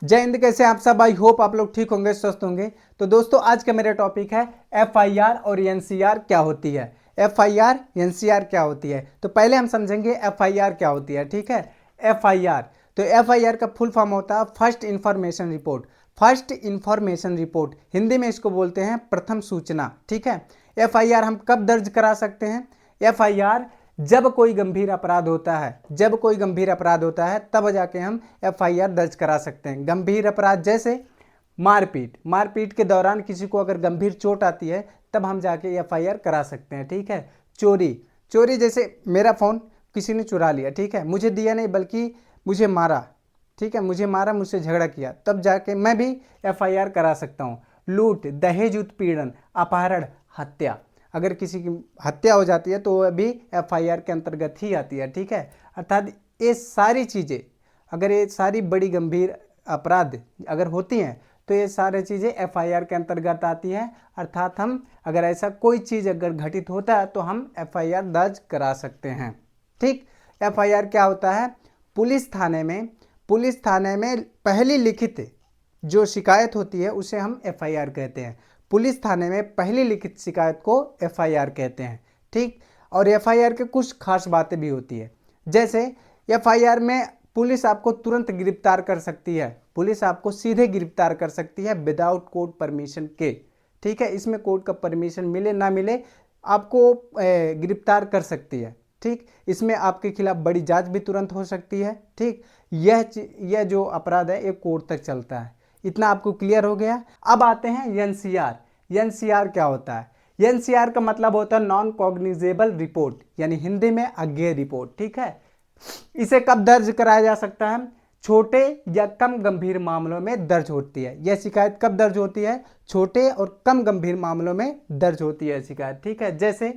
जय हिंद। कैसे आप सब? आई होप आप लोग ठीक होंगे, स्वस्थ होंगे। तो दोस्तों, आज का मेरा टॉपिक है एफआईआर और एनसीआर क्या होती है। एफआईआर एनसीआर क्या होती है, तो पहले हम समझेंगे एफआईआर क्या होती है। ठीक है। एफआईआर, तो एफआईआर का फुल फॉर्म होता है first information report. First information report, Hindi में इसको बोलते हैं प्रथम सूचना। ठीक है। एफआईआर हम कब दर्ज करा सकते हैं? एफआईआर जब कोई गंभीर अपराध होता है, जब कोई गंभीर अपराध होता है तब जाके हम एफआईआर दर्ज करा सकते हैं। गंभीर अपराध जैसे मारपीट, मारपीट के दौरान किसी को अगर गंभीर चोट आती है तब हम जाके एफआईआर करा सकते हैं। ठीक है। चोरी, चोरी जैसे मेरा फ़ोन किसी ने चुरा लिया, ठीक है, मुझे दिया नहीं बल्कि मुझे मारा, ठीक है, मुझे मारा, मुझसे झगड़ा किया, तब जाके मैं भी एफआईआर करा सकता हूँ। लूट, दहेज उत्पीड़न, अपहरण, हत्या, अगर किसी की हत्या हो जाती है तो वह भी एफआईआर के अंतर्गत ही आती है। ठीक है। अर्थात ये सारी चीज़ें, अगर ये सारी बड़ी गंभीर अपराध अगर होती हैं तो ये सारी चीज़ें एफआईआर के अंतर्गत आती हैं। अर्थात हम अगर ऐसा कोई चीज़ अगर घटित होता है तो हम एफआईआर दर्ज करा सकते हैं। ठीक। एफआईआर क्या होता है? पुलिस थाने में पहली लिखित जो शिकायत होती है उसे हम एफआईआर कहते हैं। पुलिस थाने में पहली लिखित शिकायत को एफआईआर कहते हैं। ठीक। और एफआईआर के कुछ खास बातें भी होती है, जैसे एफआईआर में पुलिस आपको तुरंत गिरफ्तार कर सकती है, पुलिस आपको सीधे गिरफ्तार कर सकती है विदाउट कोर्ट परमिशन के। ठीक है। इसमें कोर्ट का परमिशन मिले ना मिले आपको गिरफ्तार कर सकती है। ठीक। इसमें आपके खिलाफ बड़ी जांच भी तुरंत हो सकती है। ठीक। यह जो अपराध है ये कोर्ट तक चलता है। इतना आपको क्लियर हो गया। अब आते हैं एनसीआर। एनसीआर क्या होता है? एनसीआर का मतलब होता है नॉन कॉग्निजेबल रिपोर्ट, यानी हिंदी में अज्ञेय रिपोर्ट। ठीक है। इसे कब दर्ज कराया जा सकता है? छोटे या कम गंभीर मामलों में दर्ज होती है। यह शिकायत कब दर्ज होती है? छोटे और कम गंभीर मामलों में दर्ज होती है शिकायत। ठीक है। जैसे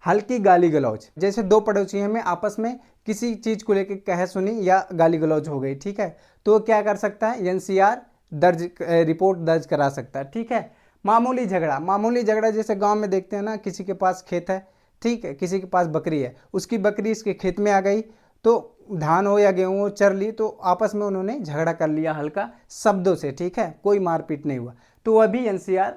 हल्की गाली गलौज, जैसे दो पड़ोसियों में आपस में किसी चीज को लेकर कह सुनी या गाली गलौज हो गई, ठीक है, तो क्या कर सकता है? एनसीआर दर्ज रिपोर्ट दर्ज करा सकता है। ठीक है। मामूली झगड़ा, मामूली झगड़ा जैसे गांव में देखते हैं ना, किसी के पास खेत है, ठीक है, किसी के पास बकरी है, उसकी बकरी इसके खेत में आ गई, तो धान हो या गेहूं हो चर ली, तो आपस में उन्होंने झगड़ा कर लिया हल्का शब्दों से, ठीक है, कोई मारपीट नहीं हुआ, तो वह भी एनसीआर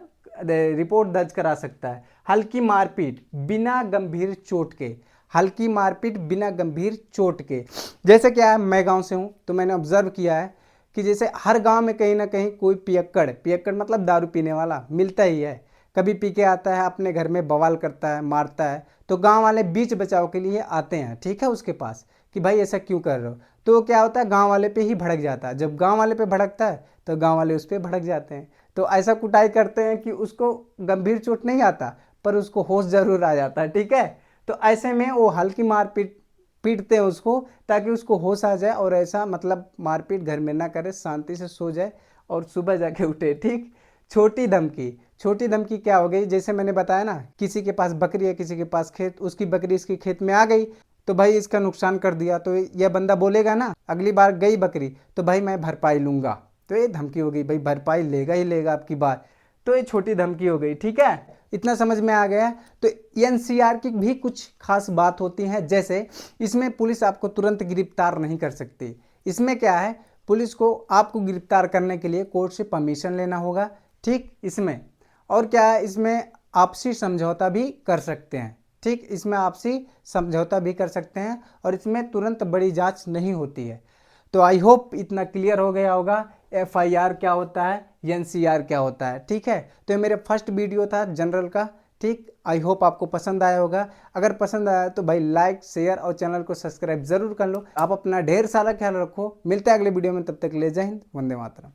रिपोर्ट दर्ज करा सकता है। हल्की मारपीट बिना गंभीर चोट के, हल्की मारपीट बिना गंभीर चोट के, जैसे क्या है, मैं गांव से हूं तो मैंने ऑब्जर्व किया है कि जैसे हर गांव में कहीं ना कहीं कोई पियक्कड़, पियक्कड़ मतलब दारू पीने वाला मिलता ही है। कभी पी के आता है, अपने घर में बवाल करता है, मारता है, तो गांव वाले बीच बचाव के लिए आते हैं, ठीक है, उसके पास कि भाई ऐसा क्यों कर रहे हो। तो क्या होता है, गांव वाले पे ही भड़क जाता है। जब गांव वाले पे भड़कता है तो गांव वाले उस पर भड़क जाते हैं, तो ऐसा कुटाई करते हैं कि उसको गंभीर चोट नहीं आता पर उसको होश जरूर आ जाता है। ठीक है। तो ऐसे में वो हल्की मारपीट पीटते हैं उसको, ताकि उसको होश आ जाए और ऐसा मतलब मारपीट घर में ना करे, शांति से सो जाए और सुबह जाके उठे। ठीक। छोटी धमकी, छोटी धमकी क्या हो गई? जैसे मैंने बताया ना, किसी के पास बकरी है, किसी के पास खेत, उसकी बकरी इसके खेत में आ गई तो भाई इसका नुकसान कर दिया, तो यह बंदा बोलेगा ना अगली बार गई बकरी तो भाई मैं भरपाई लूंगा, तो ये धमकी हो गई, भाई भरपाई लेगा ही लेगा आपकी बात, तो ये छोटी धमकी हो गई। ठीक है। इतना समझ में आ गया। तो एनसीआर की भी कुछ खास बात होती है, जैसे इसमें पुलिस आपको तुरंत गिरफ्तार नहीं कर सकती। इसमें क्या है, पुलिस को आपको गिरफ्तार करने के लिए कोर्ट से परमिशन लेना होगा। ठीक। इसमें और क्या है, इसमें आपसी समझौता भी कर सकते हैं। ठीक। इसमें आपसी समझौता भी कर सकते हैं और इसमें तुरंत बड़ी जांच नहीं होती है। तो आई होप इतना क्लियर हो गया होगा एफआईआर क्या होता है, एनसीआर क्या होता है। ठीक है। तो ये मेरे फर्स्ट वीडियो था जनरल का। ठीक। आई होप आपको पसंद आया होगा। अगर पसंद आया तो भाई लाइक, शेयर और चैनल को सब्सक्राइब जरूर कर लो। आप अपना ढेर सारा ख्याल रखो। मिलते हैं अगले वीडियो में, तब तक ले जय हिंद, वंदे मातरम।